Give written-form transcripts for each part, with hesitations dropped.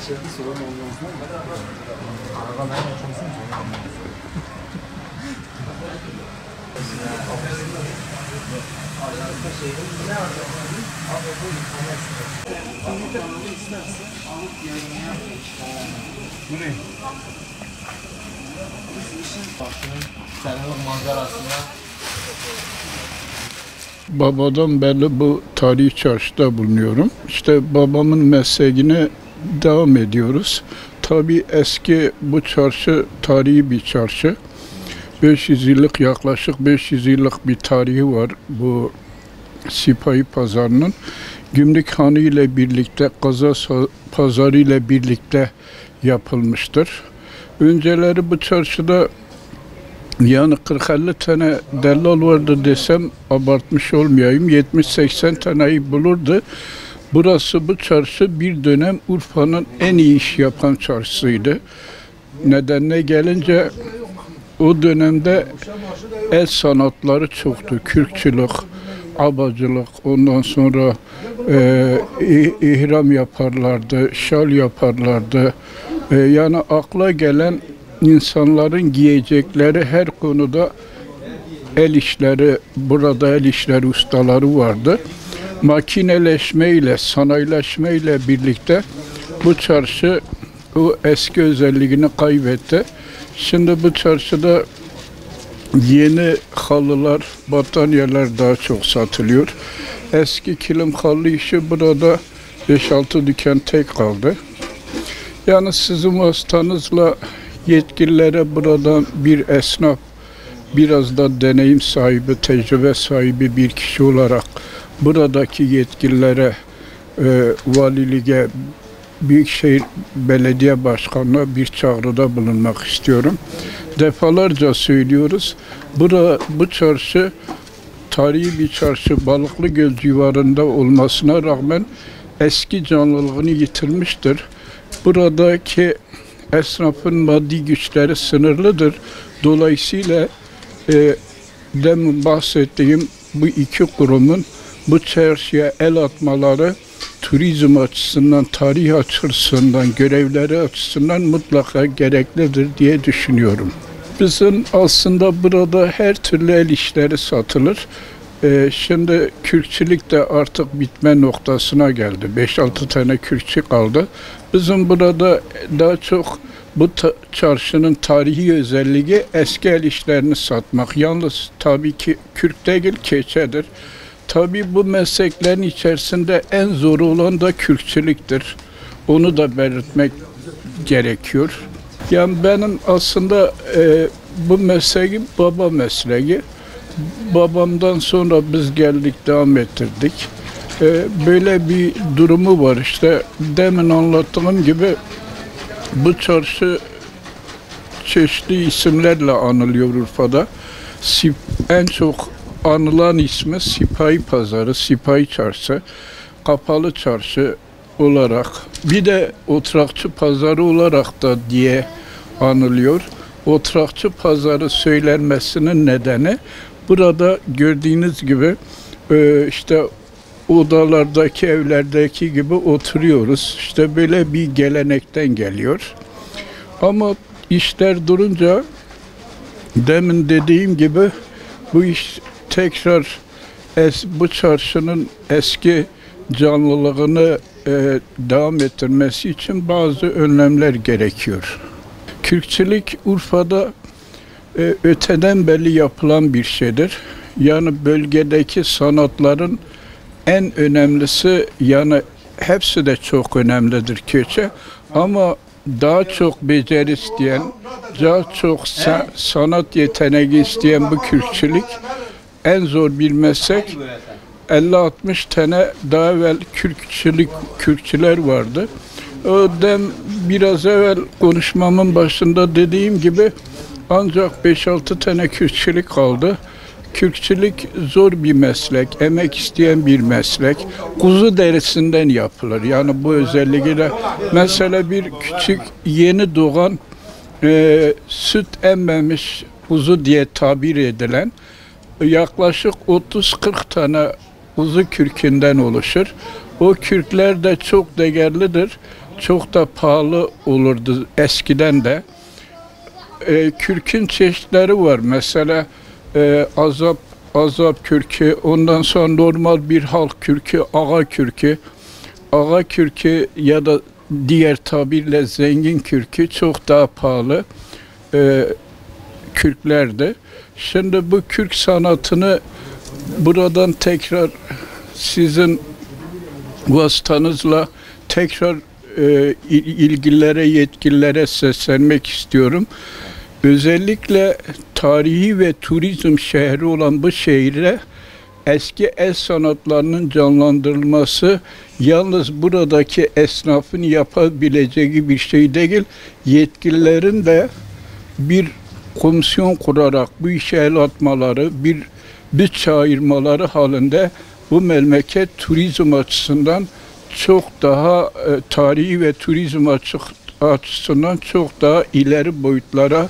içeride sorun olmaz değil mi? Arabalar açılsın sorun olmaz. Buraya. Senin manzarasına. Babadan beri bu tarihi çarşıda bulunuyorum. İşte babamın mesleğine devam ediyoruz. Tabii eski bu çarşı tarihi bir çarşı. 500 yıllık, yaklaşık 500 yıllık bir tarihi var bu Sipahi Pazarı'nın. Gümrükhanı ile birlikte, Gaza Pazarı ile birlikte yapılmıştır. Önceleri bu çarşıda yani 40-50 tane dellal vardı desem abartmış olmayayım. 70-80 taneyi bulurdu. Burası, bu çarşı bir dönem Urfa'nın en iyi iş yapan çarşısıydı. Nedenine gelince o dönemde el sanatları çoktu. Kürkçülük, abacılık, ondan sonra ihram yaparlardı, şal yaparlardı. Yani akla gelen insanların giyecekleri her konuda el işleri, burada el işleri ustaları vardı. Makineleşmeyle, sanayileşmeyle birlikte bu çarşı o eski özelliğini kaybetti. Şimdi bu çarşıda yeni halılar, battaniyeler daha çok satılıyor. Eski kilim halı işi burada 5-6 dükkan tek kaldı. Yani sizin vasıtanızla yetkililere buradan bir esnaf, biraz da deneyim sahibi, tecrübe sahibi bir kişi olarak buradaki yetkililere, valiliğe, Büyükşehir Belediye Başkanı'na bir çağrıda bulunmak istiyorum. Defalarca söylüyoruz. Bu çarşı tarihi bir çarşı, Balıklıgöl civarında olmasına rağmen eski canlılığını yitirmiştir. Buradaki esnafın maddi güçleri sınırlıdır. Dolayısıyla demin bahsettiğim bu iki kurumun bu çarşıya el atmaları turizm açısından, tarih açısından, görevleri açısından mutlaka gereklidir diye düşünüyorum. Bizim aslında burada her türlü el işleri satılır. Şimdi kürkçülük de artık bitme noktasına geldi. 5-6 tane kürkçü kaldı. Bizim burada daha çok bu çarşının tarihi özelliği eski el işlerini satmak. Yalnız tabii ki kürk değil, keçedir. Tabii bu mesleklerin içerisinde en zoru olan da kürkçülüktür. Onu da belirtmek gerekiyor. Yani benim aslında bu mesleğim baba mesleği. Babamdan sonra biz geldik, devam ettirdik. Böyle bir durumu var işte. Demin anlattığım gibi bu çarşı çeşitli isimlerle anılıyor Urfa'da. En çok anılan ismi Sipahi Pazarı, Sipahi Çarşı, Kapalı Çarşı olarak, bir de Oturakçı Pazarı olarak da diye anılıyor. Oturakçı Pazarı söylenmesinin nedeni, burada gördüğünüz gibi işte odalardaki, evlerdeki gibi oturuyoruz. İşte böyle bir gelenekten geliyor. Ama işler durunca, demin dediğim gibi bu iş tekrar bu çarşının eski canlılığını devam ettirmesi için bazı önlemler gerekiyor. Kürkçülük Urfa'da öteden beri yapılan bir şeydir. Yani bölgedeki sanatların en önemlisi, yani hepsi de çok önemlidir keçe, ama daha çok beceri isteyen, daha çok sanat yeteneği isteyen bu kürkçülük en zor bir meslek. 50-60 tane daha evvel kürkçüler vardı. O biraz evvel konuşmamın başında dediğim gibi ancak 5-6 tane kürkçülük kaldı. Kürkçülük zor bir meslek, emek isteyen bir meslek. Kuzu derisinden yapılır. Yani bu özelliğiyle mesela bir küçük yeni doğan süt emmemiş kuzu diye tabir edilen yaklaşık 30-40 tane kuzu kürkünden oluşur. O kürkler de çok değerlidir. çok da pahalı olurdu eskiden de. Kürkün çeşitleri var. Mesela azap kürkü, ondan sonra normal bir halk kürkü, ağa kürkü. Ağa kürkü ya da diğer tabirle zengin kürkü çok daha pahalı kürklerdi. Şimdi bu kürk sanatını buradan tekrar sizin vasıtanızla tekrar ilgililere, yetkililere seslenmek istiyorum. Özellikle tarihi ve turizm şehri olan bu şehre eski el sanatlarının canlandırılması yalnız buradaki esnafın yapabileceği bir şey değil. Yetkililerin de bir komisyon kurarak bu işe el atmaları, bir bütçe ayırmaları halinde bu memleket turizm açısından çok daha tarihi ve turizm açısından çok daha ileri boyutlara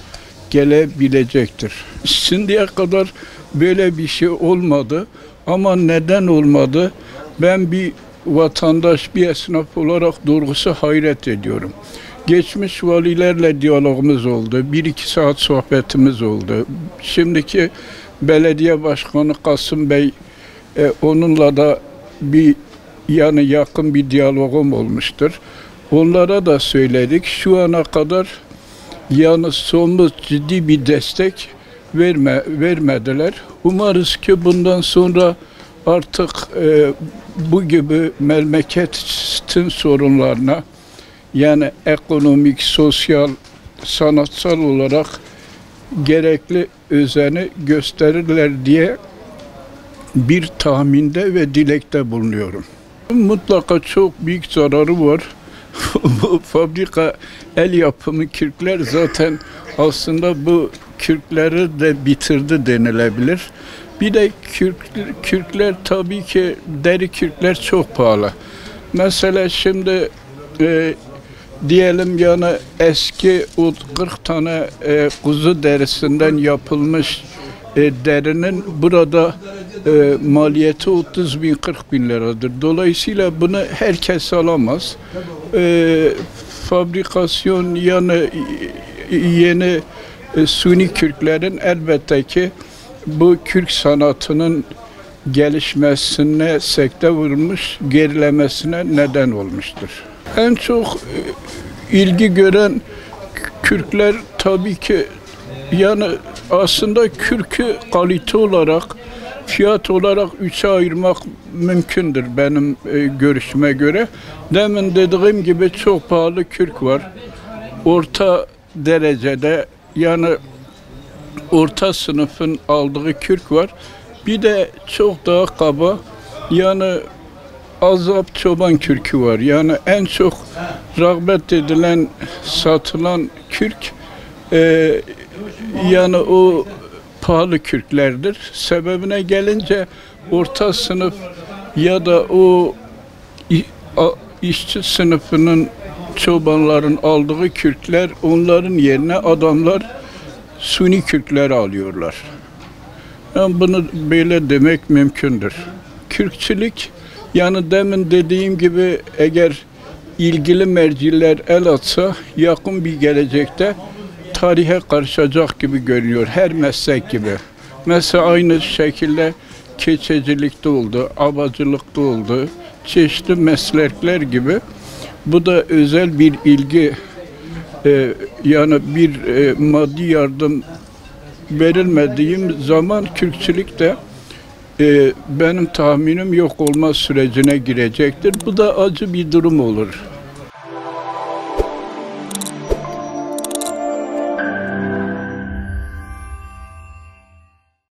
gelebilecektir. Şimdiye kadar böyle bir şey olmadı ama neden olmadı? Ben bir vatandaş, bir esnaf olarak doğrusu hayret ediyorum. Geçmiş valilerle diyalogumuz oldu. 1-2 saat sohbetimiz oldu. Şimdiki belediye başkanı Kasım Bey, onunla da yakın bir diyalogum olmuştur. Onlara da söyledik. Şu ana kadar somut ciddi bir destek vermediler. Umarız ki bundan sonra artık bu gibi memleketin sorunlarına, yani ekonomik, sosyal, sanatsal olarak gerekli özeni gösterirler diye bir tahminde ve dilekte bulunuyorum. Mutlaka çok büyük zararı var. Bu fabrika el yapımı kürkler zaten aslında bu kürkleri de bitirdi denilebilir. Bir de kürkler tabii ki deri kürkler çok pahalı. Mesela şimdi diyelim yani eski 40 tane kuzu derisinden yapılmış derinin burada maliyeti 30 bin 40 bin liradır. Dolayısıyla bunu herkes alamaz. Fabrikasyon yani yeni suni kürklerin elbette ki bu kürk sanatının gelişmesine sekte vurmuş, gerilemesine neden olmuştur. En çok ilgi gören kürkler tabii ki yani aslında kürkü kalite olarak, fiyat olarak üçe ayırmak mümkündür benim görüşüme göre. Demin dediğim gibi çok pahalı kürk var. Orta derecede yani orta sınıfın aldığı kürk var. Bir de çok daha kaba yani azap çoban kürkü var. Yani en çok rağbet edilen, satılan kürk yani o pahalı kürklerdir. Sebebine gelince orta sınıf ya da o işçi sınıfının, çobanların aldığı kürkler, onların yerine adamlar suni kürkleri alıyorlar. Yani bunu böyle demek mümkündür. Kürkçülük, yani demin dediğim gibi eğer ilgili merciler el atsa yakın bir gelecekte tarihe karışacak gibi görünüyor, her meslek gibi. Mesela aynı şekilde keçecilikte oldu, abacılıkta oldu, çeşitli meslekler gibi. Bu da özel bir ilgi, yani bir maddi yardım verilmediğim zaman kürkçülük de benim tahminim yok olma sürecine girecektir. Bu da acı bir durum olur.